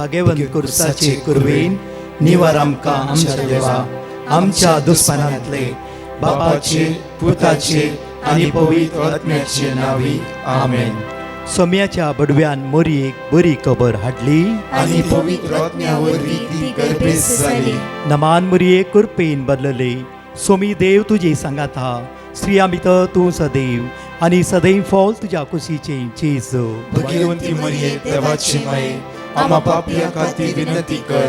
भाग्यवंत कुर्साचे कुरवेन निवार आमकां आमच्या देवा आमच्या दुस्मनांतले बापाचे पुताचे आनी पवित्र आत्म्याचे नावी आमेन. सोम्याच्या बडव्यान मोरयेक बरी खबर हाडली आनी पवित्र आत्म्यावरवी ती गर्भेस जाली. नमान मोरये कुरपेन बदलले. सोमी देव तुजे सांगात हा. स्त्रिया भितर तूं सदैव आनी सदैव फॉल तुज्या कुशीचे जेजू. भाग्यवंती मरिये देवाची माये आम्हा पापियां खातीर विनंती कर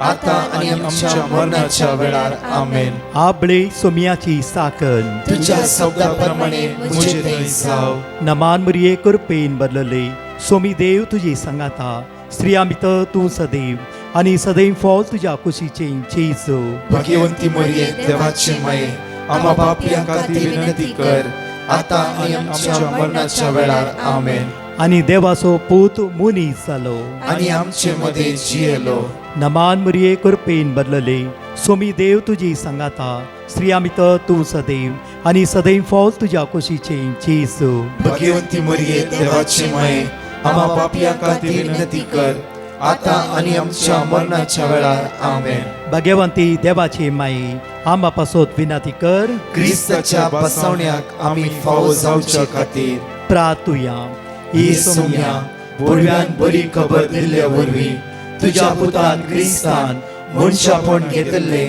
आता आनी आमच्या मरणाच्या वेळार आमेन. आबळे सोम्याची साकन तुझ्या शब्दाप्रमाणे मुझे थंय जाव. नमान मोरये कुरपेन बदलले. सोमी देव तुजे सांगात हा. स्त्रिया भितर तूं सदैव आनी सदैव फॉल तुज्या कुशीचे जेजू. भाग्यवंती मरिये देवाची माये आम्हा पापियां खातीर विनंती कर आता आनी आमच्या मरणाच्या वेळार आमेन. आनी देवाचो पूत मुनीस जालो. आनी आमचे मध्ये जियेलो. नमान मोरये कुरपेन बदलले. सोमी देव तुजी सांगात हा. स्त्रिया भितर तूं सदैव आनी सदैव फॉल तुज्या कुशीचे जेजू. भाग्यवंती मरिये देवाची माये आम्हा पापियां खातीर विनंती कर आता आनी आमच्या मरणाच्या वेळार आमेन. भाग्यवंती देवाचे माये आंबा पासोत विनंती कर. क्रिस्ताच्या बसवण्याक आमी फावो जावचे खातीर प्रार्थुया. ही सोम्या बडव्यान बरी खबर दिल्ल्या वरवीं तुज्या पुतान क्रिस्तान मनशापण घेतले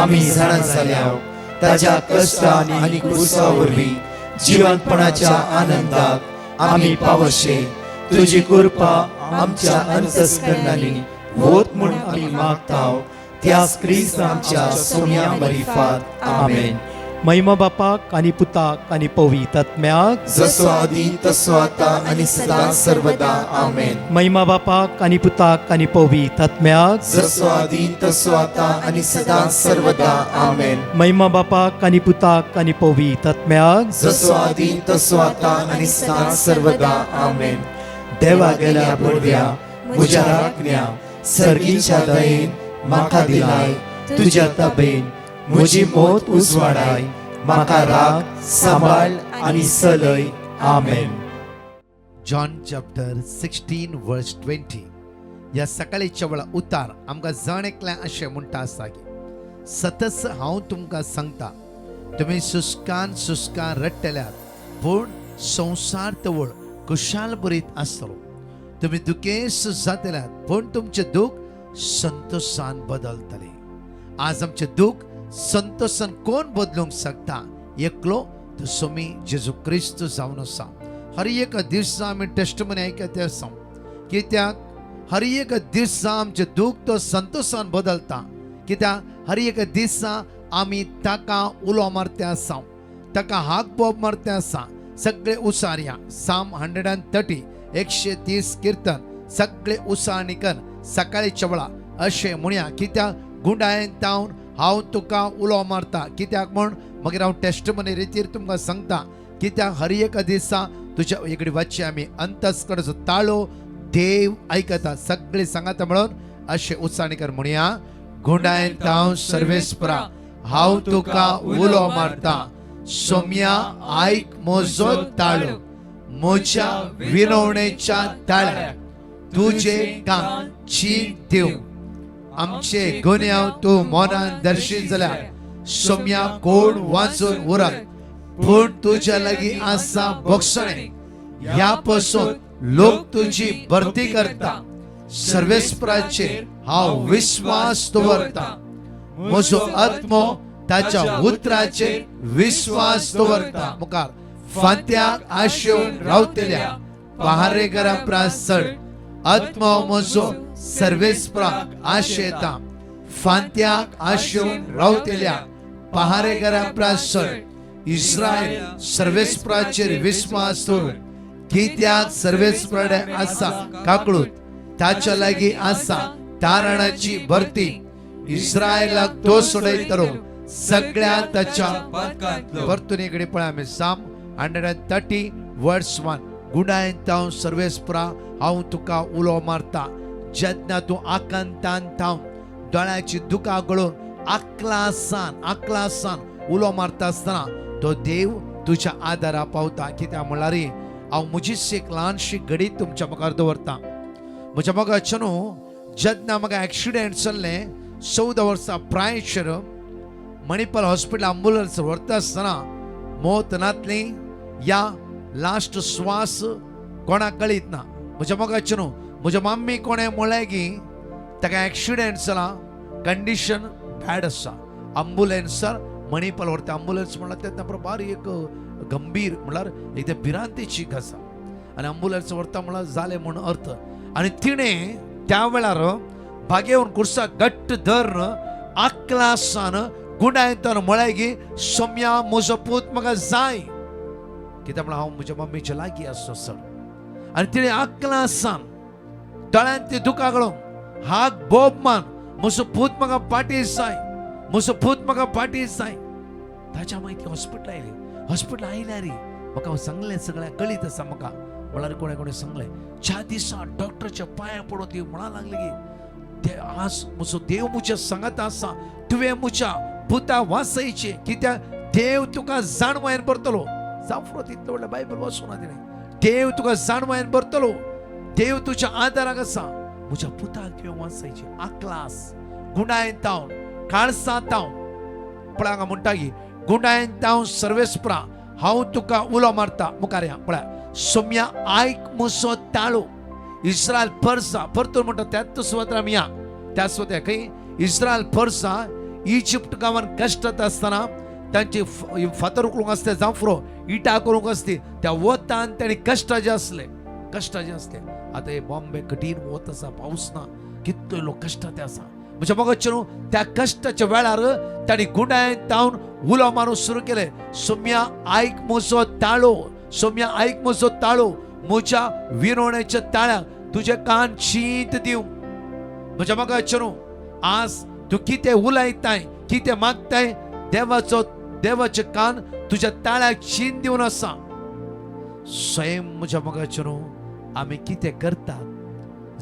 आमी जाणा जाल्याव ताज्या कश्टान आनी क्रुसा वरवीं जिवंतपणाच्या आनंदाक आमी पावशे. तुजी कृपा आमच्या अंतस्करणांनी होत म्हूण आमी मागताव त्याच क्रिस्तांच्या सोम्या मरिफात आमेन. महिमा बापाक आनी पुताक आनी पवित्र आत्म्याक जसो आदी तसो आता आनी सदां सर्वदा आमेन. महिमा बापाक आनी पुताक आनी पवित्र आत्म्याक जसो आदी तसो आता आनी सदां सर्वदा आमेन. महिमा बापाक आनी पुताक आनी पवित्र आत्म्याक जसो आदी तसो आता आनी सदां सर्वदा आमेन. देवा गेल्या बडव्या म्हज्या राखण्या सर्गीच्या दयेन म्हाका दिलाय तुज्या ताबेन म्हजी मोत उजवाडाय म्हाका राख सांबाळ आनी चलय आमेन. जॉन चॅप्टर 16 वर्स 20 ह्या सकाळीच्या वेळा उतार आमकां जण एकल्या अशें म्हणटा आसा की सतत हांव तुमकां सांगता तुमी सुस्कान रडटल्यात पूण संवसार तवळ खुशाल बरीत आसतलो. तुमी दुखेस्त जातल्यात पूण तुमचे दूख संतोषान बदलतले. आज आमचे दूख संतोषान कोण बदलूंक शकता? एकलो तो सोमी जेजू क्रिस्त जावन आसा. हर एक दिसा आमी टेस्टमनी आयकता आसा कित्याक हर एक दिसा आमचे दूख तो संतोषान बदलता. कित्याक हर एक दिसा आमी ताका उलो मारते आसा ताका हाक बोब मारते आसा. सगळे उसारया साम 130 130 कीर्तन सगळे उसाणिकन सकाळीच्या वेळा अशें म्हणया कित्याक गुंडायेन तावन हांव तुका उलो मारता. कित्याक म्हण मागीर हांव टेस्टमनी रितीर तुमकां सांगता कित्याक हर एक दिसा तुज्या एकडे वच्चे आमी अंतस्करणाचो ताळो देव आयकता. सगळे सांगाता म्हणून अशें उसाणिकन म्हणया गुंडायेन तावन सर्वेस्परा हांव तुका उलो मारता. सोम्या आयक म्हजो ताळो म्हज्या विनवणेच्या ताळ्याक तुजे कान चीक दिव. आमचे गुन्यांव तूं मोनान दर्शीत जाल्यार सोम्या कोण वाचून उरत पूण तुज्या लागीं आसा बोगसणे. ह्या पासून लोक तुजी भरती करता. सर्वेस्पराचेर हांव विश्वास दवरता. म्हजो आत्मो ताच्या उतराचेर विश्वास दवरता. मुखार फांत्याक आशेवन रावतल्या पहारेकरा प्रास चड. आत्मो म्हजो सर्वेस्पराक आशेता. फांत्याक आशेवन रावतल्या पहारेकरा प्रास चड. इस्रायल सर्वेस्पराचेर विश्वास दवर. कित्याक सर्वेस्पराडे आसा काकळूत ताच्या लागीं आसा तारणाची भरती. इस्रायलाक तो सोडयतलो सगळ्या ताच्या परतुनीकडे पळय आमी साम 130 वर्स 1 गुणायन तावन सर्वेस्परा हांव तुका उलो मारता. जेन्ना तूं आकांतान तावन दोळ्याची दुकां गळोवन आकलासान उलो मारता आसतना तो देव तुज्या आदारा पावता. कित्याक म्हळ्यार हांव म्हजीच एक ल्हानशी घडी तुमच्या मुखार दवरता. म्हज्या मोगाच्या न्हू जेन्ना म्हाका एक्सिडेंट जाल्ले 14 वर्सां प्रायशर मणिपाल हॉस्पिटल अँब्युलन्स व्हरता आसतना मौत नातली या लास्ट श्वास कोणाक कळीत ना. म्हज्या मोगाचे न्हू, म्हज्या मम्मी कोणें म्हणलें की ताका एक्सिडेंट जाला, कंडिशन बॅड आसा, अँब्युलन्सार मणिपाल व्हरता. अँब्युलन्स म्हणल्यार तेन्ना बरोबर एक गंभीर म्हणल्यार एकदम भिरांतीची गजाल आनी अँब्युलन्स व्हरता म्हणल्यार जालें म्हूण अर्थ. आनी तिणें त्या वेळार भागेवन कुर्सा घट्ट धरून आकलासान गुंडायतान म्हळें की सोम्या म्हजो पूत म्हाका जाय, कित्याक म्हळ्यार हांव म्हज्या मम्मीच्या लागीं आसलो सर. आनी तिणें आकलासान दोळ्यांत ती दुकां घालून हाक बोब मान म्हजो पूत म्हाका पाटी जाय, म्हजो पूत म्हाका पाटी जाय. ताच्या मागीर ती हॉस्पिटल आयली. हॉस्पिटल आयल्यार म्हाका सांगलें सगळ्यांक कळीत आसा म्हाका. म्हळ्यार कोणें कोणें सांगलें ज्या दिसा डॉक्टरच्या पांयां पडून ती म्हणा लागली की आज म्हजो देव म्हज्या सांगात आसा, तुवें म्हज्या पुता वाचयचे, कित्याक देव तुका जाणवायन भरतलो. जाफरो तितलो व्हडलो बायबल वाचूना तिणें. देव तुका जाणवायन भरतलो, देव तुज्या आदाराक आसा, म्हज्या पुताक तुवें वाचयचे. आकलास गुंडायन तावन काळसा तावन पळय हांगा म्हणटा की गुंडायन तावन सर्वेस्परा हांव तुका उलो मारता. मुखार या पळय, सोम्या आयक म्हजो ताळो. इस्रायल परसा परतून म्हणटा त्याच सुवातेर या त्या सुवातेर खंय इस्रायल परसा इजिप्त गांवांत कश्टांत आसतना तांची फातर उखलूंक आसता, जांफरो इटा करूंक आसती, त्या वतान तांणी कश्ट जे असले. आतां हे बॉम्बे कठीण वत आसा, पावस ना, कितलो लोक कश्टांत आसा. म्हणजे मोगाचे न्हू, त्या कश्टाच्या वेळार तांणी गुंडायन तावन उलो मारूंक सुरू केले. सोम्या आयक म्हजो ताळो, सोम्या आयक म्हजो ताळो, म्हज्या विरोवण्याच्या ताळ्याक तुजे कान शीत दिवं. म्हज्या मोगाचे न्हू, आज तू कितें उलयताय, कितें मागताय, देवाचे कान तुज्या ताळ्याक शीन दिवन आसा. स्वयं म्हज्या मोगाचे न्हू, आमी कितें करतात,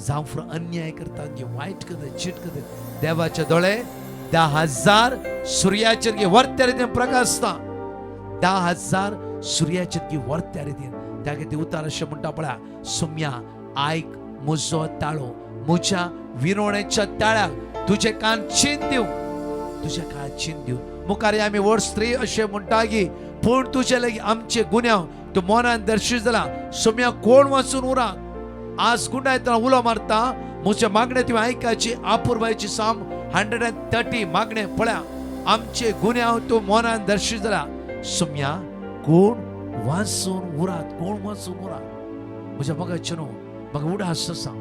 जावं अन्याय करतात की वायट करतात, चीट करतात, देवाचे दोळे 10,000 सुर्याचेर वर्त्या रितीन प्रकाशता. 10,000 सुर्याचेर वर्त्या रितीन. त्या खातीर उतार अशें म्हणटा पळय, सोम्या आयक म्हजो ताळो, म्हज्या विरोवण्याच्या ताळ्याक तुजे कान चीन दिवं, तुजे कान चीन दिवं. मुखार आमी वर्स 3 अशें म्हणटा की पूण तुजे लागीं आमचे गुन्यांव तूं मनान दर्शीत जाला. सोम्या कोण वाचून उरात. आज गुंडायतना उलो मारता, म्हजे मागणे तुवें आयकाची. आपुरबायची साम 130 मागणे पळया, आमचे गुन्यांव तूं मनान दर्शीत जाला. सोम्या कोण वाचून उरात, कोण वाचून उरात. म्हज्या मोगाचे न्हू, म्हाका उडास आसा.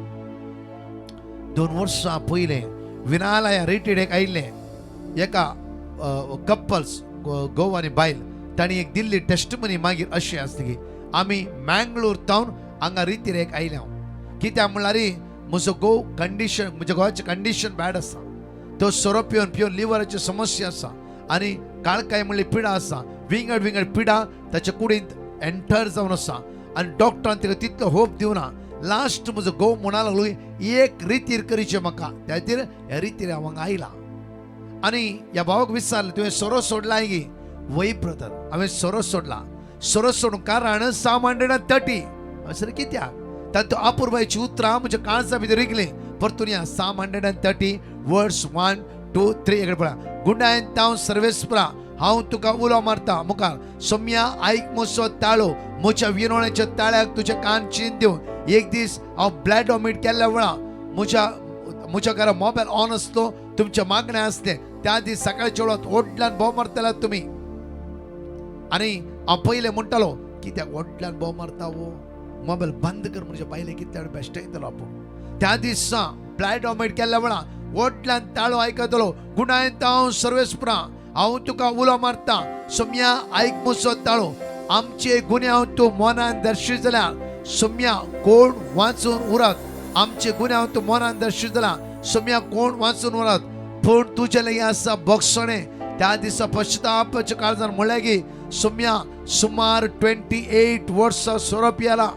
2 वर्सां पयलें विनालया रिट्रीटेक आयिल्ले एका कपल्स घोव आनी बायल, तांणी एक दिल्ली टेस्टमनी मागीर अशें आसली की आमी मँगलोर तावन हांगा रितीरेक आयल्या. कित्याक म्हणल्यार म्हजो घोव कंडिशन, म्हज्या घोवाचें कंडिशन बॅड आसा. तो सोरो पिवन पिवन लिव्हराची समस्या आसा आनी काळकाय म्हणली पिडा आसा. विंगड पिडा ताच्या कुडींत एंटर जावन आसा आनी डॉक्टरान ताका तितलो होप दिवना. लास्ट म्हजो घोव म्हणा लागलो एक रितीर करीचें म्हाका, त्या खातीर ह्या रितीर हांव हांगा आयला. आनी ह्या भावाक विचारलें तुवें सोरो सोडला की? वय ब्रदर, हांवें सोरो सोडला. सोरो सोडूंक कारण 630. अशें कित्याक? तातूंत आपुरबायची उतरां म्हज्या काळजा भितर रिगलीं. परतून या 630 वर्स 1, 2, 3 हेकडे पळया. गुंडायन तावन सर्वेस्परा हांव तुका उलो मारता. मुखार, सोम्या आयक म्हजो ताळो, म्हज्या विरोवण्याच्या ताळ्याक तुजे कान चीन दिवं. एक दीस हांव ब्लड वॉमिट केल्ल्या वेळार म्हज्या घरा मोबायल ऑन आसलो, तुमचे मागणे आसले. त्या दीस सकाळच्या वेळार व्हडल्यान बोव मारतल्यात तुमी. आनी हांव पयलें म्हणटालो कित्याक व्हडल्यान बोव मारता वो, मोबायल बंद कर. म्हज्या बायले कित्याक बेश्टे येतलो आपूण. त्या दिसा ब्लड वॉमिट केल्ल्या वेळार व्हडल्यान ताळो आयकतलो. गुणायन तावन सर्वेस्परा हांव तुका उलो मारता. सोम्या आयक म्हजो ताळो, आमचे गुन्यांव तूं मनान दर्शीत जाल्यार. सोम्या कोण वाचून उरत, आमचे गुन्यांव तूं मनान दर्शीत जाल्यार. सोम्या कोण वाचून उरत, पूण तुजे लागीं आसा बक्षणे. त्या दिसा पश्चातापाच्या काळजान म्हणलें की सोम्या सुमार 28 वर्सां सोरो पियेला.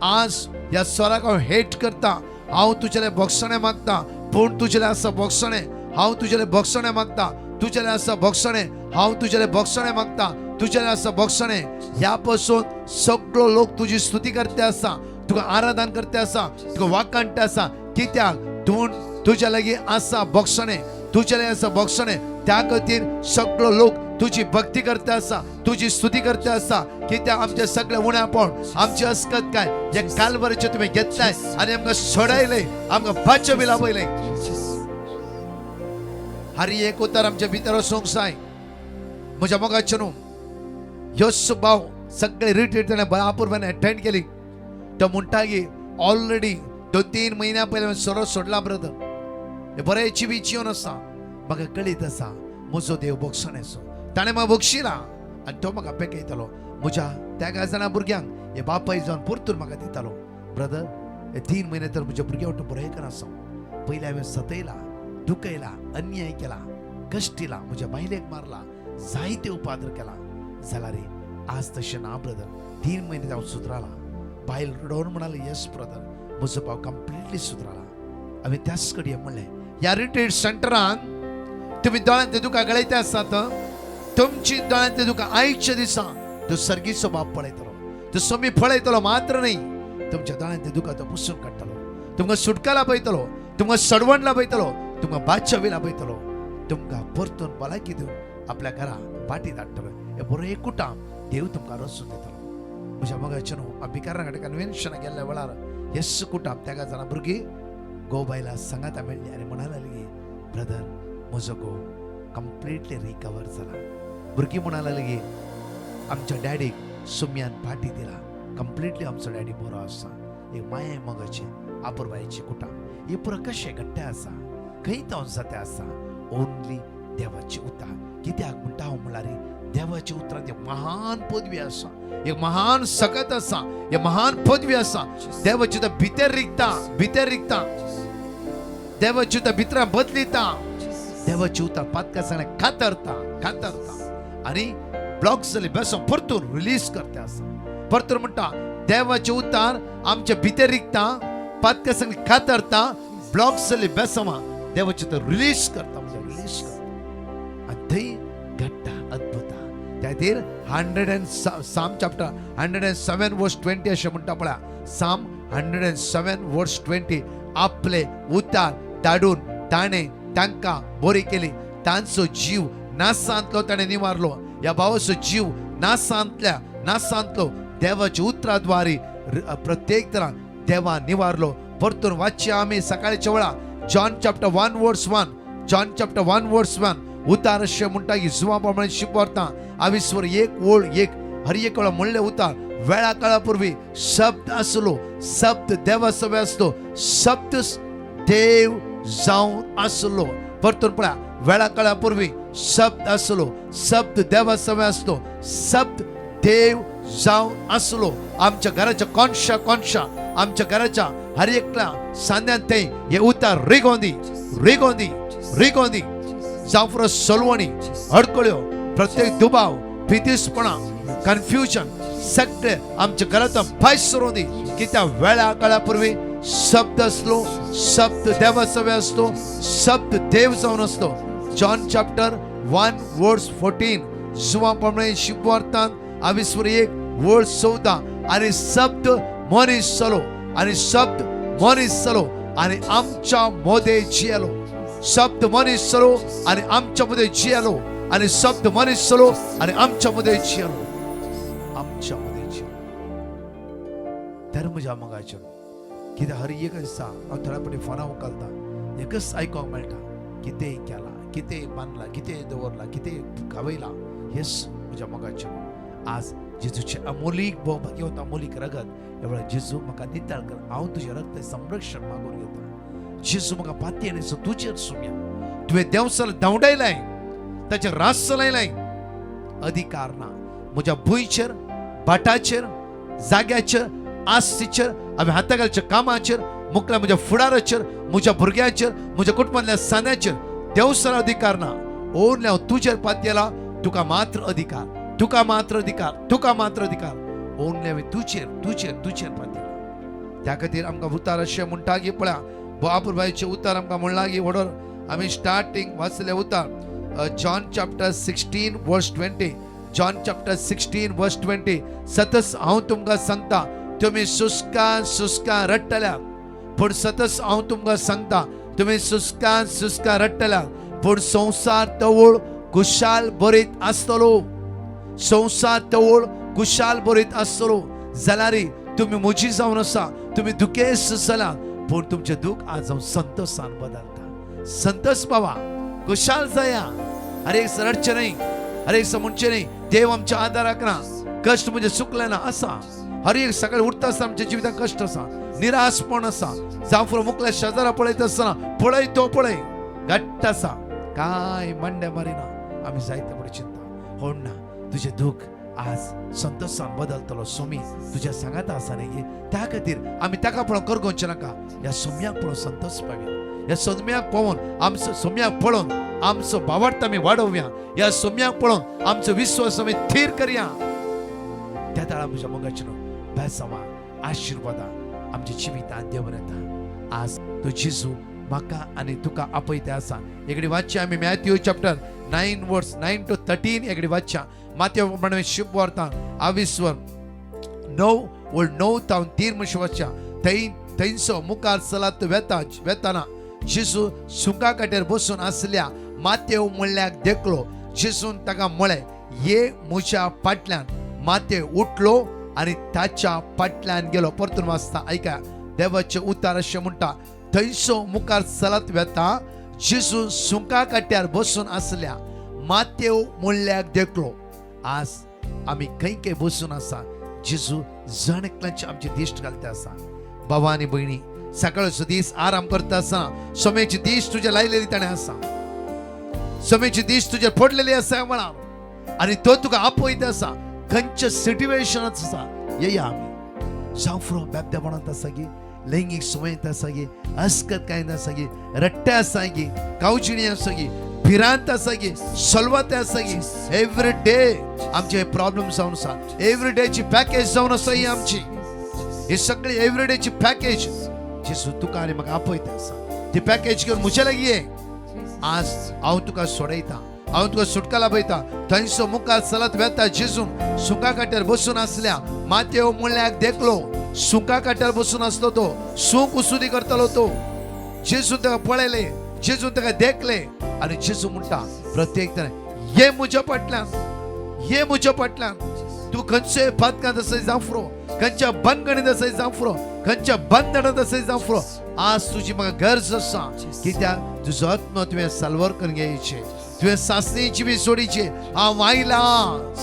आज ह्या सोराक हांव हेट करता. हांव तुजेले बक्षणे मागता, पूण तुजेले आसा बक्षणे. हांव तुजेले बक्षणे मागता, तुजेले आसा बक्षणे. हांव तुजेले बक्षणे मागता, तुजेले आसा बक्षणे. ह्या पासून सगळो लोक तुजी स्तुती करते आसा, तुका आराधन करते आसा, तुका वाखाणटे आसा. कित्याक तूं तुझ्या लागी असा बक्षणे तुझ्या लागी असं बक्षणे त्या खातीर सगळो लोक तुझी भक्ती करते असा तुझी स्तुती करते असा की त्या आमच्या सगळ्या उण्या पावन आमची अस्कत काय जे कालवरीचे तुम्ही घेतलाय आणि आमकां सोडायले आमकां बाचविला पयले हर एक उतर आमच्या भितर वचूंक जाय म्हज्या मोगाचे न्हू ह्यो भाव सगळे रिट्रीट ताणें बरापूर्वान अटेंड केली तो म्हणटा की ऑलरेडी 2-3 महिन्या पयलीं सोरो सोडला ब्रदर बरेची बी जिवन आसा म्हाका कळीत आसा म्हजो देव बक्षण आसो ताणें म्हाका बक्षिला आनी तो म्हाका पेकयतलो म्हज्या त्या कांय जाणां भुरग्यांक हे बापाय जावन परतून म्हाका दितालो ब्रदर हे 3 म्हयने तर म्हज्या भुरग्या वाटो बरयकर आसा पयलीं हांवें सतयला दुखयला अन्याय केला कश्टिला म्हज्या बायलेक मारला जायते उपादर केला जाल्यार रे आज तशें ना ब्रदर 3 म्हयने हांव सुदराला बायल रडोवन म्हणाली येस ब्रदर म्हजो भाव कंप्लिटली सुदराला हांवें त्याच कडेन म्हणलें ह्या रिट्रीट सेंटरान तुम्ही दोळ्यांतले दुकां गळयते आसात तुमची दोळ्यांतले दुकां आयच्या दिसा तो सर्गीचो बाप पळयतलो तो सोमी पळयतलो मात्र न्ही तुमच्या दोळ्यांतले दुकां तो पुसून काडटलो तुमकां सुटका लाभयतलो तुमकां सडवण लाभयतलो तुमकां बादशावी लाभयतलो तुमकां परतून भलायकी दिवन आपल्या घरा पाटी धाडटलो हे बरो एक कुटाम देव तुमकां रचून दितलो म्हज्या मोगाचे न्हू भिकारां कडेन कन्वेन्शनाक गेल्ल्या वेळार हेच कुटाम त्या जाणां भुरगीं घोव बायला सांगाता मेळ्ळी आनी म्हणा लागली ब्रदर म्हजो घोव कंप्लिटली रिकवर जाला भुरगीं म्हणा लागली आमच्या डॅडीक सुम्यान पाटी दिला कंप्लिटली आमचो डॅडी बरो आसा एक माया मोगाचे आपुरबायेची कुटाम हे पुरो कशें घडटें आसा खंय जावन जाता आसा ओन्ली देवाची उतार कित्याक म्हणटा हांव म्हळ्यार देवाच्या उतरांत एक महान पदवी आसा एक महान सकत आसा एक महान पदवी आसा देवाची उतर भितर रिकता देवाची उतर भितर बदलिता देवाची उतर पातका सांगणे कातरता आनी ब्लॉक जाली बेसोन परतून रिलीज करता आसा परतून म्हणटा देवाचे उतार आमच्या भितर रिकता पातका सांगणे कातरता ब्लॉक जाली बेसोमा देवाची उतर रिलीज करता रिलीज करता आनी थंय घडटा अद्भुत त्यातीर 107 चॅप्टर 107 वर्स 20 अशें म्हणटा पळया साम 107 वर्स 20 आपले उतार धाडून ताणें तांकां बरी केली तांचो जीव नासांतलो ताणें निवारलो ह्या भावाचो जीव नासांतलो देवाच्या उतराद्वारे प्रत्येक तरान देवा निवारलो परतून वाचचे आमी सकाळच्या वेळा जॉन चॅप्टर 1 वर्स 1 उतार अशें म्हणटा की जुवा प्रमाणे शिकवता आविस्वर एक ओळ एक हर एक वेळा म्हणले उतार वेळा काळा पूर्वी शब्द आसलो शब्द देवा सवे आसलो शब्द देव जावन आसलो परतून पळया वेळा काळा पूर्वी शब्द आसलो शब्द देवा सवे आसलो शब्द देव जावन आसलो आमच्या घराच्या कोणशा आमच्या घराच्या हर एकल्या सांद्यान ते हे उतार रिगोंदी जावं फुरो सोलवणी अडकळ्यो प्रत्येक दुबाव भीतीसपणा कन्फ्युजन सगळे आमच्या घरांतून भायर सरों दी कित्याक वेळा काळा पूर्वी शब्द आसलो शब्द देवा सवे आसलो शब्द देव जावन आसलो जॉन चॅप्टर 1 वर्स 14 जुवा प्रमाणे शिकवार्थांत आविस्वर 1 वर्स 14 आनी शब्द मनीस जालो आनी आमच्या मदें जियेलो शब्द मनीस जालो आनी आमच्या मदें जियेलो आनी शब्द मनीस जालो आनी आमच्या मदें जियेलो तर म्हज्या मोगाचेर कित्याक हर एक दिसा हांव थोड्या फावटी फोना उखलता एकच आयकोंक मेळटा कितेंय केला कितेंय बांदला कितेंय दवरला कितेंय खावयला हेच म्हज्या मोगाचेर आज जेजूचे अमोलीक भोवपाक येवता अमोलीक रगत ह्या वेळार जेजू म्हाका निताळ कर हांव तुजें रक्त संरक्षण मागून घेता जेजू म्हाका पातयेन तुजेर सुम्या तुवें देवसल धांवडायलाय ताचे रास चलयलाय अधिकार ना म्हज्या भुंयचेर भाटाचेर जाग्याचेर आस्तीचेर हांवें हाता घालच्या कामाचेर मुखल्या म्हज्या फुडाराचेर म्हज्या भुरग्यांचेर म्हज्या कुटुंबांतल्या सान्याचेर देवसल अधिकार ना ओन्ली हांव तुजेर पातयेला तुका मात्र अधिकार ओन्ली हांवें तुजेर पातयेला त्या खातीर आमकां उतार अशें म्हणटा की पळया बापूरबाईचे उतार आमकां म्हणला की वडोर आमी स्टार्टिंग वाचले उतार जॉन चॅप्टर 16 वर्स 20 जॉन चॅप्टर 16 वर्स 20 सतत हांव तुमकां सांगता तुमी सुस्का रडटल्या पूण सतत हांव तुमकां सांगता तुम्ही सुस्का रट्टला पूण संसार तवळ कुशाल बरीत आसतलो संसार तवळ कुशाल बरीत आसतलो जाल्यार तुम्ही मुजी जावन आसा तुम्ही दुखेस जाला पूण तुमचे दुख आज हांव संतोषान बदलता संतोष पावा कुशाल जाया अरे रडचे नाही अरे म्हणचे नाही देव आमच्या आदाराक ना कष्ट म्हणजे चुकले ना असा हर एक सकाळी उठता आसतना आमच्या जिवितांत कष्ट आसा निराशपण आसा जावं मुकल्या शेजारा पळयत आसतना पळय तो पळय घट्ट आसा काय मंडे मारिना आम्ही जायते बडी चिंता होड ना तुझे दुख आज संतोषान बदलतलो सोमी तुझ्या सांगात आसा न्ही त्या खातीर आम्ही ताका पळोवन करगोवचे नाका ह्या सोम्याक पळोवन संतोष पावया ह्या सोम्याक पळोवन आमचो सोम्याक पळोवन आमचो भावार्थ आमी वाडोवया ह्या सोम्याक पळोवन आमचो विश्वास आमी थीर करया त्या दाळा म्हज्या मोगाची बेसावा आशिर्वादा आमच्या जिवितांत देवन येता आज तो जेजू म्हाका आनी तुका आपयते आसा एकडे वाचया आमी मॅथ्यू चॅप्टर 9 वर्स 9 to 13 एकडे वाचया माथ्यो म्हणवे शुभ वार्ता 22 9 तावन 3 म्हणचे वाचया थंयसो मुखार चलत वेताना जेजू सुंका काटेर बसून आसल्या माथ्यो म्हणल्याक देखलो जेजून ताका म्हळे ये म्हज्या फाटल्यान माथे उठलो आणि ताच्या फाटल्यान गेलो परतून वाचता ऐका देवाचे उतार अशें म्हणटा थंयसो मुखार चलत वेता जेजू सुंका काट्यार बसून आसल्या माथ्यो म्हणल्याक देखलो आज आमी खंय बसून आसा जेजू जण एकल्याचे आमचे दिश्ट घालता आसा भावा आनी भयणी सकाळचो दीस आराम करता आसतना सोमेची दीश तुज्या लायलेली ताणें आसा सोमेची दीश तुज्या पडलेली आसा म्हणा आनी तो तुका आपयता आसा खंयच्या सिट्युएशनांत आसा येया आमी जावफ्रो बेबदेपणांत आसा गी लैंगीक सुवात आसा गी अस्कतकायेंत आसा गी रट्टे आसा गी कावजिणी आसा गी भिरांत आसा गी सलवाते आसा गी एवरी डे आमचे प्रॉब्लेम जावन आसा एवरी डेची पॅकेज जावन आसा ही आमची ही सगळी एवरी डेची पॅकेज जेजू तुका आनी म्हाका आपयता आसा ती पॅकेज घेवन म्हजे लागीं ये आज हांव तुका सोडयता हांव तुका सुटका लाभयता थंयसो मुखार चलत वेता जेजून सुका काट्यार बसून आसल्या माथ्यो म्हणल्याक देखलो सुका काट्यार बसून आसलो तो सूक उसुली करतलो तो जेजून ताका पळयले जेजून ताका देखले आनी जेजू म्हणटा प्रत्येक तरेन ये म्हज्या फाटल्यान तू खंयचे पातकांत आसय जावफ्रो खंयच्या बंदगणीत आसय जावफ्रो खंयच्या बंधनांत आसय जावफ्रो आज तुजी म्हाका गरज आसा कित्याक तुजो आत्मा तुवें साल्वार करून घेवचें तुवें सासणेची बी सोडीची हांव आयला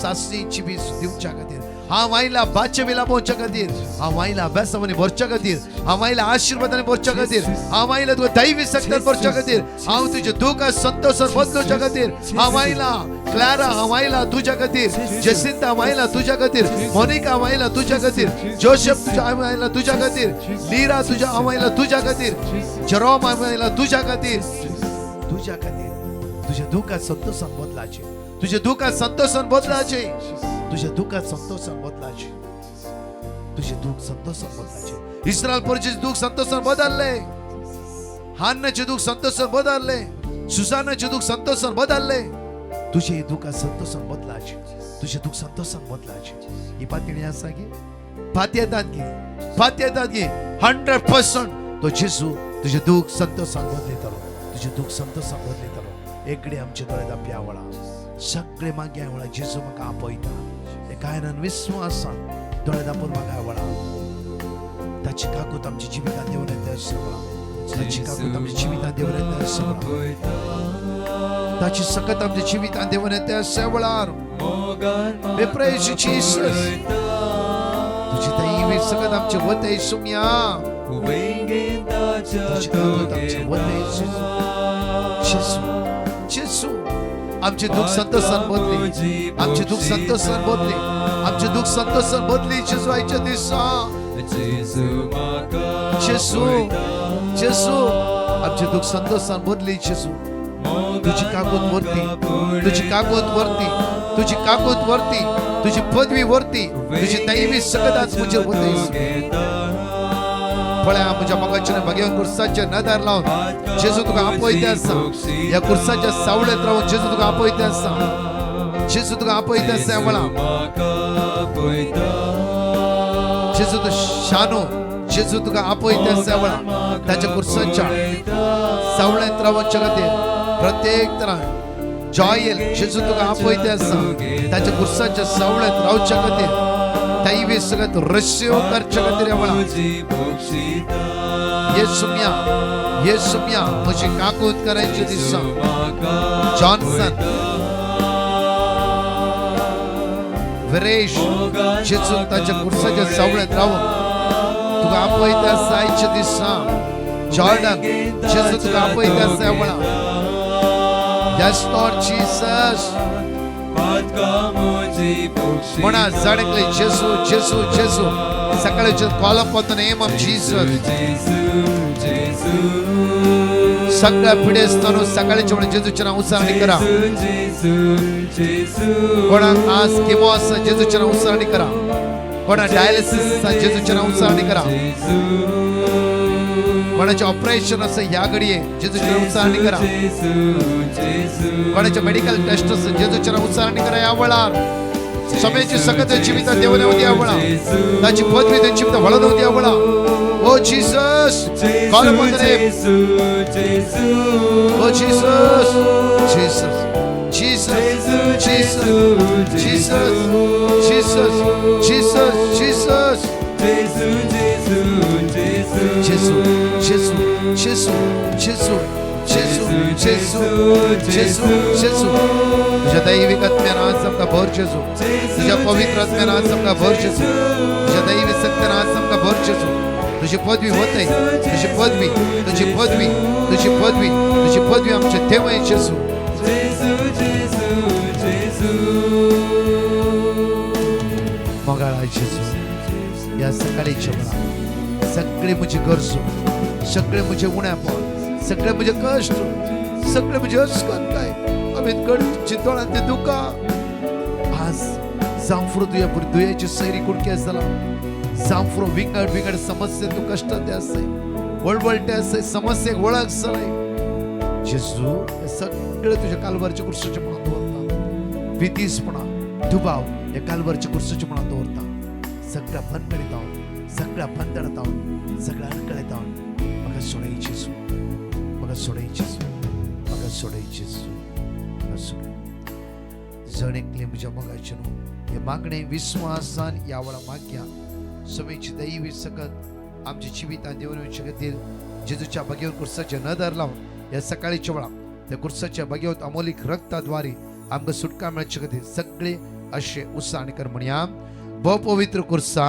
सासणेची बी दिवच्या खातीर हांव आयला बाचे बी लाभोवच्या खातीर हांव आयला अभ्यासांनी भरच्या खातीर हांव आयला आशिर्वादांनी भरच्या खातीर हांव आयला तुका दैवी शक्तीन भरच्या खातीर हांव तुजे दुख संतोषान बदलुच्या खातीर हांव आयला क्लॅरा हांव आयला तुज्या खातीर जेसिंता हांव आयला तुज्या खातीर मोनिका हांव आयला तुज्या खातीर जोसेफ हांव आयला तुज्या खातीर लीरा हांव आयला तुज्या खातीर जेरोम हांव आयला तुज्या खातीर तुझ्या दुखात संतोषान बदलाचे तुझ्या दुखात संतोषान बदलाचे तुझ्या दुखात संतोषान बदलाचे तुझे दुख संतोषान बदलाचे इस्रायल परचेचे दुख संतोषान बदलले हान्नाचे दुख संतोषान बदलले सुसानाचे दुख संतोषान बदलले तुझे दुखात संतोषान बदलाचे तुझे दुख संतोषान बदलाचे ही पातळी आसा की फाती येतात की 100% तो जेजू तुझे दुख संतोषान बदलयतलो तुझे दुख संतोषान बदलयतलो एकडे आमचे दोळे धांप्या वळा सगळे मागे वळा जेजू म्हाका आपयता ते कायनान विस्वासान दोळे धांपून म्हाका वळा ताची काकूत आमच्या जिवितांत देऊन येता अशें वळा ताची काकूत आमच्या जिवितांत देऊन येता अशें वळा ताची सकत आमच्या जिवितांत देऊन येता अशें वळार वी प्रेज यू जीसस तुझी दैवी सकत आमचे वते सुम्या तुझी काकूत आमचे वते जेजू आमचे दुख संतोषान बदली आमचे दुख संतोषान बदली आमचे दुख संतोषान बदली जेजू आयच्या दिसा जेजू आमचे दुख संतोषान बदली जेजू तुझी काकूत वरती तुझी काकूत वरती तुझी काकूत वरती तुझी पदवी वरती तुझी दैवी सकत मुझे वरती पळया म्हज्या मोगाच्या भगवान कुर्साच्या नदर लावन जेजू तुका आपयता आसा ह्या कुर्साच्या सावळेत रावन जेजू तुका आपयता आसा जेजू तुका आपयता आसा म्हणा जेजू तू शानो जेजू तुका आपयता सेवळा ताच्या कुर्साच्या सवळेंत रावून जगते प्रत्येक तरां जॉयल जेजू तुका आपयता आसा ताच्या कुर्साच्या सवळेंत रावच्या खातीर दैवी सगळ्यात रस्यो करच्या खातीर आवळा येसुम्या म्हजी काकूत करायची दिसा जॉन्सन विरेश जेजू ताच्या कुर्साच्या सवळेंत रावून तुका आपयता आयच्या दिसा जॉर्डन जेजू तुका आपयता आसा आवळा Yes, Lord Jesus. म्हणा जाणकले जेजू जेजू जेजू सकाळचे call upon the name of Jesus. सगळ्या पिढेस्तानो सकाळच्या वेळी जेजूचे नाव उच्चारणी करा. कोणा आज किमो आसा जेजूचे नाव उच्चारणी करा. कोणा डायलिसिस आसा जेजूचे नाव उच्चारणी करा. कोणाचे ऑपरेशन असं या घडीये जेजूचे नाव उच्चारणी करा. कोणाचे मेडिकल टेस्ट असं जेजूचे नाव उच्चारणी करा. या वळार समेची सकत जीवित देवने होती या वळा ताची पदवी ते जीवित वळण होती या वळा. O Jesus call upon the name. O Jesus Jesus Jesus Jesus Jesus Jesus Jesus Jesus Gesù, Gesù, Gesù, Gesù, Gesù, Gesù, Gesù, Gesù. तुझ्या दैविक आत्म्यानं आज आमका भर जेजू. तुझ्या पवित्र आत्म्यानं आज आमका भर जेजू. तुझ्या दैवी सत्यानं आज आमका भर जेजू. तुझी पदवी होते तुझी पदवी तुझी पदवी तुझी पदवी तुझी पदवी आमचे देवय जेजू. मगाळा जेजू या सकाळीच्या वेळा सगळे म्हजे गरजो सगळे म्हजे उण्यापण सगळे म्हजे कष्ट सगळे म्हजे अस्कंताय हांवें कडची दोळ्यांत तें दुका आज जांफरो तुया दुयेची सैरी कुडकी आसला. जांफरो विंगड विंगड समस्या तू कष्ट ते आसाय वळवळटे आसाय समस्येक वळख जाय जेजू हे सगळे तुझ्या कालवारच्या कुर्साच्या मनात दवरता. वितीसपणा दुबाव हे कालवारच्या कुर्साच्या मनात दवरता. सगळ्या बनगडीत हांव सगळ्या बंधनात हांव सगळ्या अडकळीत हांव म्हाका सोडय जेजू म्हाका सोडय जेजू म्हाका सोडय जेजू म्हाका सोडय. जण एकले म्हज्या मोगाचे न्हू हे मागणे विस्वासान या वेळा मागया. समेची दैवी सकत आमच्या जिवितांत देऊन येवचे खातीर जेजूच्या बगेवर कुर्साचे नदर लावन ह्या सकाळीच्या वेळा त्या कुर्साच्या बगेवर अमोलिक रक्ताद्वारे आमकां सुटका मेळचे खातीर सगळे अशे उत्साहाने कर म्हणया. भो पवित्र कुर्सा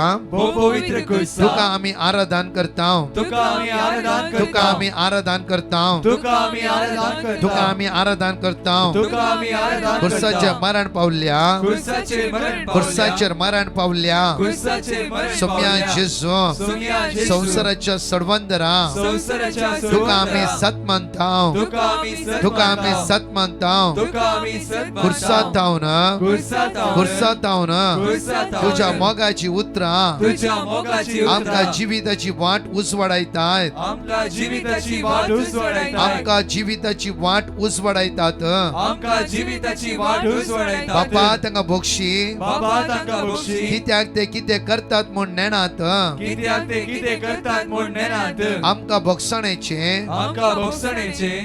तुका आम्ही आराधन करता. तुका आम्ही आराधन करता. तुका आम्ही आराधन करता. कुर्साचेर मरण पावल्या कुर्साचेर मरण पावल्या सोम्या जेजू संसाराच्या सडवंदरा तुका आम्ही सत मानता. तुका आम्ही सत मानता. कुर्सात हांव तुझ्या मोगाची उतरा आमका जिविताची वाट उसवडायतात. आमका जिविताची वाट उसवडायतात. बापा तांकां बक्षी कित्याक ते कितें करतात म्हूण नेनात. आमका बक्षणेचे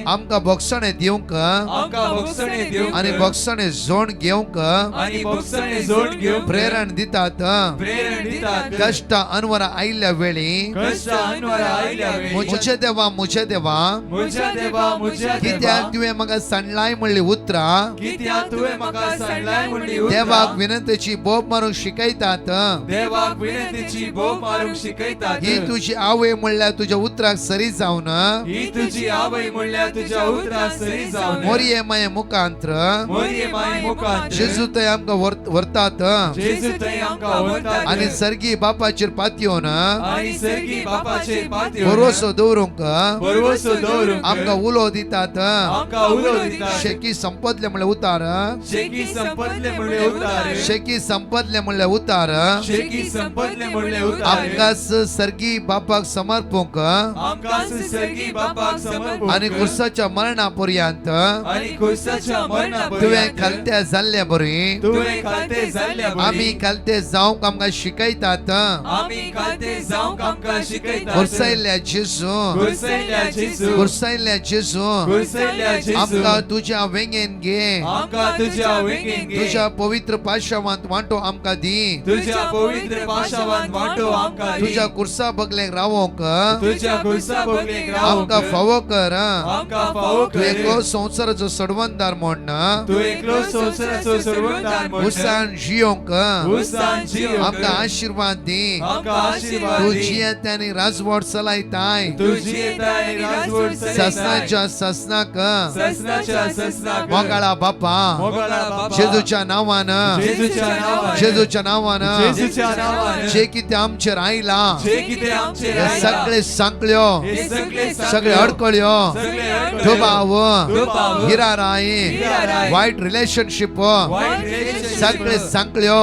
आमका बक्षणे दिवंक आनी बक्षणे जोड घेवंक प्रेरण दितात. कष्ट अनवर आयल्या वेळी मुझे देवा कित्याक तुवें म्हाका सांडलाय म्हणली उतरां देवाक विनंतीची बोब मारूंक शिकयतात. ही तुजी आवय म्हणल्यार तुज्या उतराक सरी जावन मोरये माये मुखांत्र जेजू थंय आमकां व्हरतात आणि सर्गी बापाचेर पातयोन भरोसो दवरूंक आमकां उलो दितात. शेकी संपतले म्हणल्यार उतार शेकी संपतले म्हणल्यार उतार आमकां सर्गी बापाक समर्पूंक आनी कुर्साच्या मरणा पर्यंत तुवें खालते जाल्ले बरी आमी खालते जावंक आमकां शिकयतात. आमी कालते जावंक आमकां शिकयतात. गुरसायल्ल्या जेजू, गुरसायल्ल्या जेजू, गुरसायल्ल्या जेजू, गुरसायल्ल्या जेजू, आमकां तुज्या वेंगेन घे. आमकां तुज्या वेंगेन घे. तुझ्या पवित्र पाशावांत वांटो आमकां दी. तुज्या पवित्र पाशावांत वांटो आमकां दी. तुझ्या कुर्सा बगलेक रावोंक तुज्या कुर्सा बगलेक रावोंक आमकां फावो कर. आमकां फावो तू कर. एकलो संवसाराचो सडवंदार म्हण तू एकलो संवसाराचो सर्वंतार म्हण उसान जियोंक उसान जियोंक आमकां आशीर्वाद दी. आमकां आशीर्वाद तू दी. जियेता आनी राजवट चलयताय. तू जियेता आनी राजवट चलयताय. ससनाच्या ससनाक ससनाच्या ससनाक मोगाळा बापा मोगाळा बापा जेजूच्या नांवान जेजूच्या नांवान जेजूच्या नांवान जेजूच्या नांवान जे कितें आमचेर आयला जे कितें आमचेर हे आयला सगळे सांकल्यो हे सगळे सगळे अडकळ्यो सगळे अडकळ्यो दुबाव दुबाव हिराराई हिराराई वायट रिलेशनशिप वायट रिलेशनशिप सगळे सांकल्यो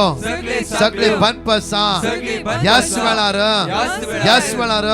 सगळे बनपसा सगळे बनपसा ह्याच वेळार ह्याच वेळार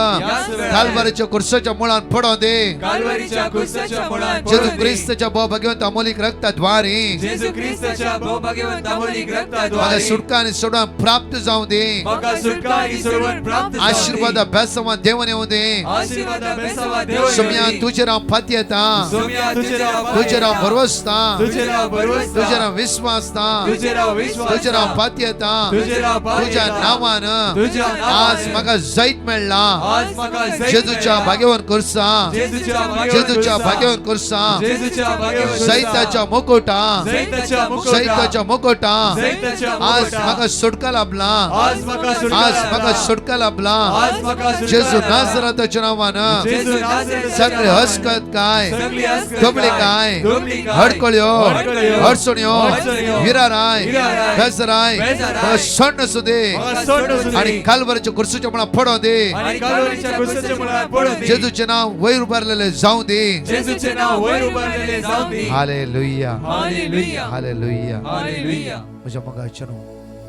कालवारीच्या कुर्साच्या मुळान पडो दे. कालवारीच्या कुर्साच्या मुळान जेजू पडो दे. क्रिस्ताच्या भोवभाग्यवंत अमोलिक रक्ताद्वारे जेजू क्रिस्ताच्या भोवभाग्यवंत अमोलिक म्हाका रक्ताद्वारे सुटका आनी सोडून प्राप्त जावं दे. म्हाका सुटका आनी सोडवण प्राप्त जावं दी. आशीर्वाद अभ्यासमा देवन येऊ दे. आशीर्वाद बेसावा देव सोम्या तुजेर हांव फाती येता. सोम्या तुजेर तुजेर हांव भरवसता. तुजेर हांव भरवसता. तुजेर हांव विश्वासता. तुजेर हांव विश्वास तुजेर हांव फाती येता. तुजेर हांव फाती तुज्या येता. नांवान तुज्या नांवान आज म्हाका जैत मेळ्ळा. आज म्हाका जैत जेजूच्या मेळ्ळा. भाग्यवन कुर्सा जेजूच्या जेजूच्या भाग्यवन कुर्सा जेजूच्या भाग्यवन कुर्सा. जैताच्या मुकुटा जैताच्या मुकुटा. जैताच्या मुकुटा जैताच्या आज मुकुटा. म्हाका सुटका लाभला. आज म्हाका सुटका आज लाभला. म्हाका सुटका लाभला. आज म्हाका सुटका जेजू लाभला. नासरताच्या नांवान जेजू नासरताच्या सगळे नांवान हसकत काय सगळी हसकत दुबळे काय, काय दुबळी काय, हडकळ्यो हडकळ्यो, हडसण्यो हडसण्यो, विराराय विराराय, बेजराय बेजराय, म्हाका सोडण सुदे म्हाका सोडण सुदे. आणि कालवारीच्या कुर्सीच्या मुळान पडो दे. आणि कालवारीच्या कुर्साच्या मुळान पडो दे. जेजूचे नाव वयर उबारलेले जाऊ दे. जेजूचे नाव वयर उबारलेले जावं दी. Hallelujah hallelujah. हालेलुया. हालेलुया. म्हज्या मोगाचेनो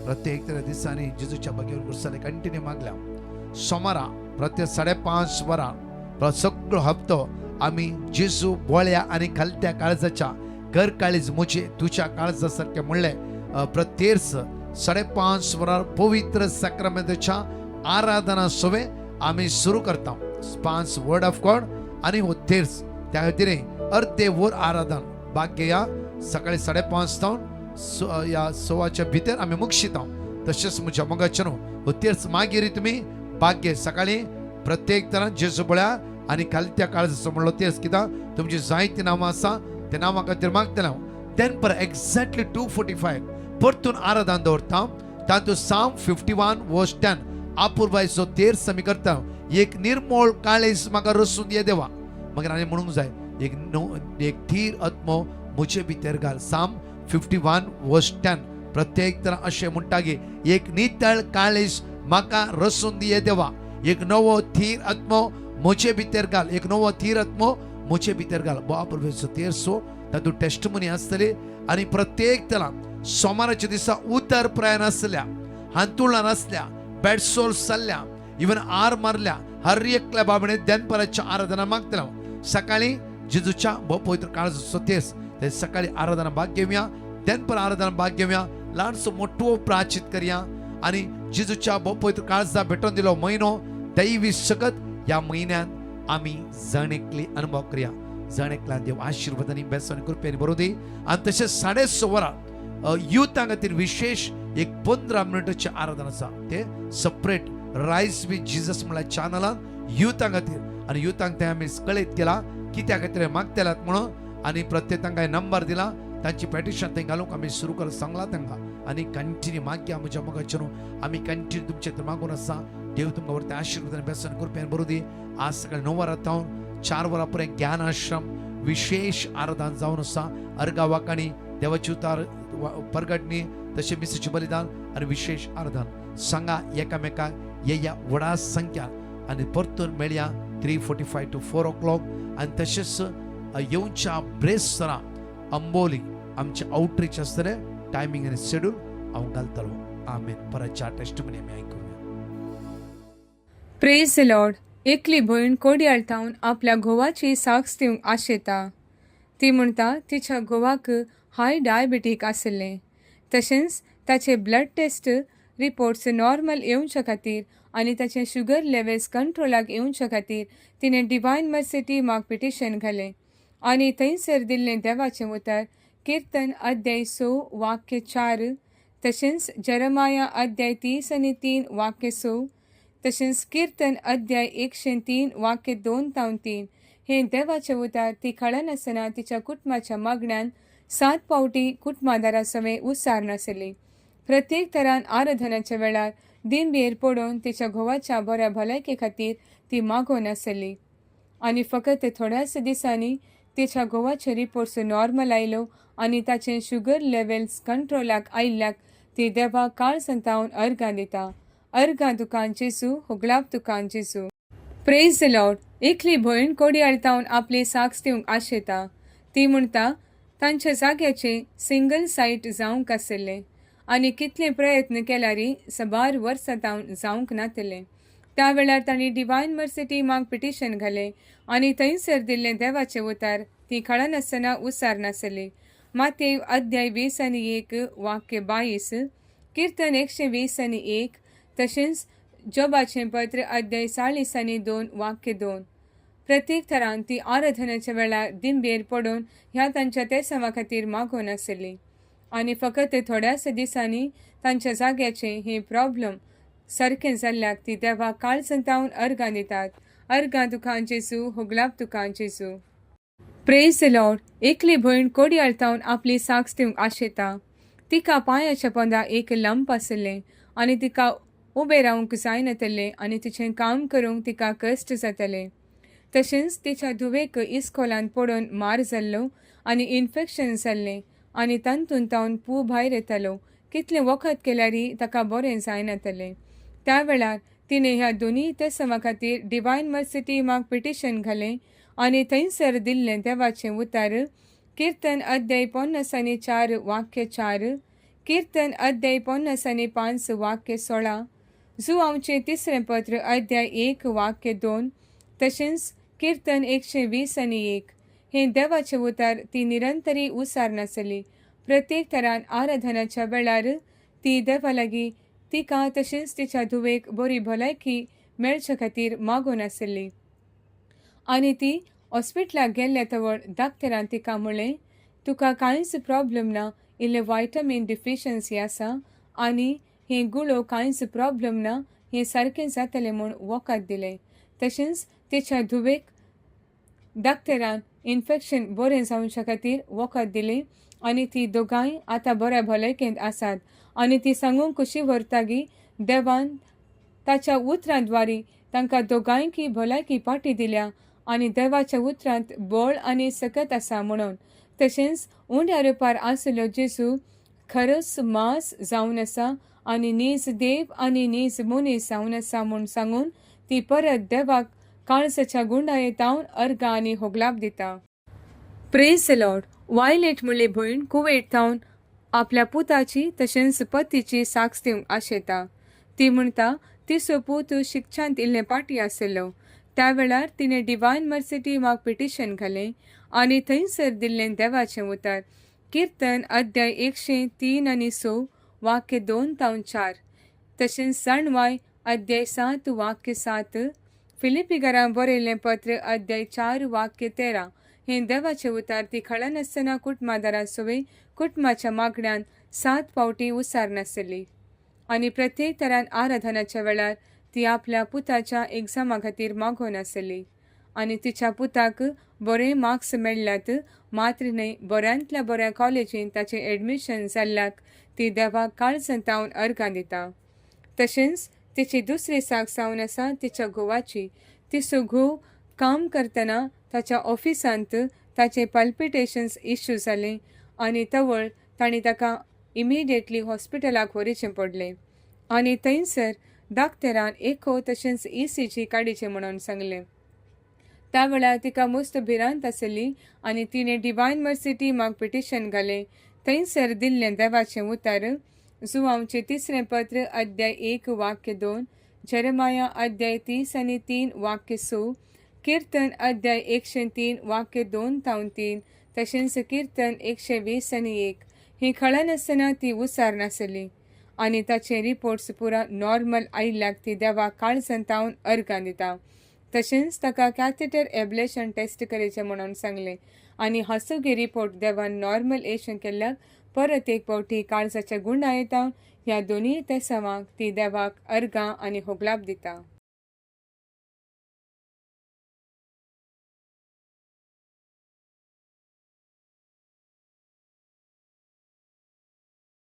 प्रत्येक तरे दिसांनी जेजूच्या बागेवर कुर्साने कंटिन्यू मागल्या. सोमारा प्रत्येक 5:30 वरां सगळो हप्तो आमी जेजू बोळ्या आनी खालत्या काळजाच्या घर काळीज मुझे तुझ्या काळजा सारखे म्हणले प्रत्येक 5:30 वरां पवित्र साक्रामेंताच्या आराधना सवे आमी सुरू करता. 5 वर्ड ऑफ गॉड आनी हो तेर्स त्या खातीर अर्धे वर आराधन भाग्य या सकाळी 5:30 जावन या 6:15 भितर आमी मुक्षिता. तशेंच म्हज्या मोगाचेनो हो तेर्स मागीर तुमी भाग्य सकाळी प्रत्येक तरान जेजू बोळ्या आनी खालत्या काळजाचो म्हणलो तेर्स कित्याक तुमची जायतीं नांवां आसा त्या नांवां खातीर मागतले हांव. देन पर एक्झॅक्टली 2:45 परतून आराधन दवरता. तातूंत Psalm 51:10 आपुरबायचो तेर्स आमी करता. एक निर्मळ काळीज म्हाका रसून दे देवा. मागीर आनी म्हणूंक जाय एक थीर आत्मो म्हजे भितर घाल. Psalm 51:10 प्रत्येक तरां अशें म्हणटा की एक नितळ काळीज म्हाका रसून दिये देवा. एक नवो थीर आत्मो म्हजे भितर घाल. एक नवो थीर आत्मो म्हजे भितर घाल. बापूरबायचो तेर्सो तातूंत टेस्टमनी आसतली आनी प्रत्येक तरां सोमाराच्या दिसा उतर प्रयाण आसल्या हांतुळान आसल्या बेडसोल चल्ल्या इवन आर मारल्या हर एकल्या बाबणे देनपराच्या आराधना मागतले हांव. सकाळी जेजूच्या पवित्र काळजाचो तेर्स ते सकाळी आराधना भाग घेवया. देनपर आराधना भाग घेवया. ल्हानसो मोठो प्राचित करया आनी जेजूच्या पवित्र काळजा भेटोवन दिलो म्हयनो दैवी सकत ह्या म्हयन्यात आमी जणेकली अनुभव करया. जणेकला देव आशीर्वादांनी बेसांनी कृपेनी बरोव दी. आनी तशेंच 6:30 वरां युथा खातीर विशेष एक 15 मिनटाची आराधना आसा. ते सेपरेट रायज विथ जीजस म्हळ्यार चॅनलान युथा खातीर आनी युथांक ते आमी कळीत केला कित्या खातीर मागतल्यात म्हणून आनी प्रत्येक तांकां नंबर दिला. तांची पेटिशन थंय घालूंक आमी सुरू करप सांगला तांकां आनी कंटिन्यू मागया. म्हज्या मोगाचेनो आमी कंटिन्यू तुमचे तर मागून आसा. देव तुमकां व्हरता आशिर्वादान बेसन कृपेन बरोव दी. आज सकाळी 9 वरां जावन 4 वरां पर्यंत ज्ञान आश्रम विशेष आराधना जावन आसा. अर्गा वाकाणी देवाची उतार परगटणी तशें मिसेची बलिदान आनी विशेष आराधना सांगा एकामेकाक येया व्हडा संख्यान आनी परतून मेळया 3:45 to 4 o'clock. आनी तशेंच येवच्या ब्रेस्तारा अंबोली आमचे आउटरीच आसतले टायमींग आनी शेड्यूल हांव घालतलो. आमेन. परतच्या टेस्टमनी आमी आयकुया. Praise the Lord. एकली भयण कोडयाळतावन आपल्या घोवाची साक्ष दिवंक आशेता. ती म्हणटा तिच्या घोवाक हाय डायबिटीक आसलें. तशेंच ताचे ब्लड टेस्ट रिपोर्ट्स नॉर्मल येवच्या खातीर आनी ताचे शुगर लेवल्स कंट्रोलाक येवच्या खातीर तिणें डिवायन मर्सिटी माग पिटिशन घालें आनी थंयसर दिल्लें देवाचें उतर कीर्तन अध्याय 6 वाक्य 4, तशेंच जरमाया अध्याय 30 आनी 3 वाक्य 6, तशेंच कीर्तन अध्याय 103 वाक्य 2-3 हे देवाचें उतर ती कळनासतना तिच्या कुटुंबाच्या मागण्यान 7 पावटी कुटुंबादारा सवे उसार नासली. प्रत्येक तरान आराधनाच्या वेळार दिंबेर पडून तिच्या घोवाच्या बऱ्या भलायके खातीर ती मागोन आसली आनी फकत थोड्याच दिसांनी तिच्या घोवाचे रिपोर्ट्स नॉर्मल आयलो आनी ताचे शुगर लेवल्स कंट्रोलाक आयिल्ल्याक ती देवाक काळ संतावन अर्गां दिता. अर्गां तुकां जेजू, होगलाप तुकां जेजू. Praise the Lord. एकली भयण कोडयाळतावन आपली साक्ष दिवंक आशेता. ती म्हणटा तांच्या जाग्याचे सिंगल सायट जावंक आसले आनी कितले प्रयत्न केल्यारी 12 वर्सां तावन जावंक नातले. त्या वेळार तांणी डिवायन मर्सिटी माग पिटिशन घालें आनी थंयसर दिल्लें देवाचें उतर ती कळनासतना उसार नासली. मातेव अध्याय 20 आनी 1 वाक्य 22, कीर्तन 120 आनी 1, तशेंच जोबाचें पत्र अध्याय 40 आनी 2 वाक्य 2. प्रत्येक तरान ती आराधनाच्या वेळार दिंबेर पडून ह्या तांच्या तेसावा खातीर मागोन आसली आनी फकत थोड्याच दिसांनी तांच्या जाग्याचे हे प्रॉब्लम सारकें जाल्ल्याक ती देवाक काळ संतावन अर्गां दितात. अर्गां तुकां जेजू, होगलाप तुकां जेजू. Praise the Lord. एकली भयण कोडयाळतावन आपली साक्ष दिवंक आशेता. तिका पांयाच्या पोंदा एक लंप आसलें आनी तिका उबें रावंक जायनातलें आनी तिचें काम करूंक तिका कश्ट जातलें. तशेंच तिच्या धुवेक इस्कोलांत पडून मार जाल्लो आनी इन्फेक्शन जाल्लें आनी तांतून तावन पू भायर येतालो. कितलें वखद केल्यारी ताका बरें जायनातलें. त्या वेळार तिणें ह्या दोनी तेसावा खातीर डिवायन मर्सिटी माग पिटिशन घालें आनी थंयसर दिल्लें देवाचें उतर कीर्तन अध्याय 50 आनी 4 वाक्य 4, कीर्तन अध्याय 50 आनी 5 वाक्य 16, जुआंवचें तिसरें पत्र अध्याय 1 वाक्य 2, तशेंच कीर्तन 120 आनी 1. हे देवाचें उतर ती निरंतरी उसार नासली. प्रत्येक तरान आराधनाच्या वेळार ती देवा लागीं तिका तशेंच तिच्या धुवेक बरी भलायकी मेळचे खातीर मागोन आसली आनी ती हॉस्पिटलाक गेल्ल्या तवळ डाक्टरान तिका म्हणलें तुका कांयच प्रॉब्लेम ना, इल्लें व्हायटमीन डिफिशन्सी आसा आनी हे गुळो कांयच प्रॉब्लेम ना, हें सारकें जातलें म्हूण वखद दिलें. तशेंच तिच्या धुवेक डाक्टरान इन्फेक्शन बरें जावच्या खातीर वखद दिलें आनी ती दोगांय आतां बऱ्या भलायकेंत आसात आनी ती सांगूंक कशी व्हरता की देवान ताच्या उतरांद्वारी तांकां दोगांयकी भलायकी पाटी दिल्या आनी देवाच्या उतरांत बळ आनी सकत आसा म्हणून. तशेंच उंड्या रुपार आसलो जेजू खरच मास जावन आसा आनी नीज देव आनी नीज मनीस जावन आसा म्हूण सांगून ती परत देवाक काळजाच्या गुंडायेतावन अर्गां आनी होगलाप दिता. Praise the Lord. वायलेट म्हणली भयण कुवेट थावन आपल्या पुताची तशेंच पतीची साक्ष दिवंक आशेता. ती म्हणटा तिचो पूत शिक्षांत इल्लें पाटी आसलो. त्या वेळार तिणें डिवायन मर्सिटी माग पिटिशन घालें आनी थंयसर दिल्लें देवाचें उतर कीर्तन अध्याय 103 आनी 6 वाक्य 2-4, तशेंच जाणवाय अध्याय 7 वाक्य 7, फिलिपिकारां बरयल्लें पत्र अध्याय 4 वाक्य 13 हें देवाचें उतर ती कळनासतना कुटुंबादारा सवे कुटुंबाच्या मागण्यान 7 पावटी उसार नासली आनी प्रत्येक तरान आराधनाच्या वेळार ती आपल्या पुताच्या एग्जामा खातीर मागोन आसली आनी तिच्या पुताक बरे मार्क्स मेळ्ळ्यात, मात्र न्हय बऱ्यांतल्या बऱ्या कॉलेजींत ताचें एडमिशन जाल्ल्याक ती देवाक काळ संतावन अर्गां दिता. तशेंच तिची दुसरी साक्ष जावन आसा तिच्या घोवाची. तिचो घोव काम करतना ताच्या ऑफिसांत ताचे पल्पिटेशन्स इश्यू जाले आनी तवळ तांणी ताका इमिडिएटली हॉस्पिटलाक व्हरचें पडलें आनी थंयसर डाक्टरान एको तशेंच ECG काडीचें म्हणून सांगलें. त्या वेळार तिका मस्त भिरांत आसली आनी तिणें डिवायन मर्सिटी माग पिटिशन घालें. थंयसर दिल्लें देवाचें उतर जुआंवचें तिसरें पत्र अध्याय 1 वाक्य 2, जरमाया अध्याय 30 आनी 3 वाक्य 6, कीर्तन अध्याय 103 वाक्य 2-3, तशेंच कीर्तन 120 आनी 1. हें कळनासतना ती उसार नासली आनी ताचे रिपोर्ट्स पुरा नॉर्मल आयिल्ल्याक ती देवाक काळजांतावन अर्गां दिता. तशेंच ताका कॅथेटर एब्लेशन टेस्ट करचें म्हणून सांगलें आनी हांसोगी रिपोर्ट देवान नॉर्मल एशन केल्ल्याक परत एक फावटी काळजाच्या गुंडा येता. ह्या दोनूय तेसावांक ती देवाक अर्गां आनी होगलाप दिता.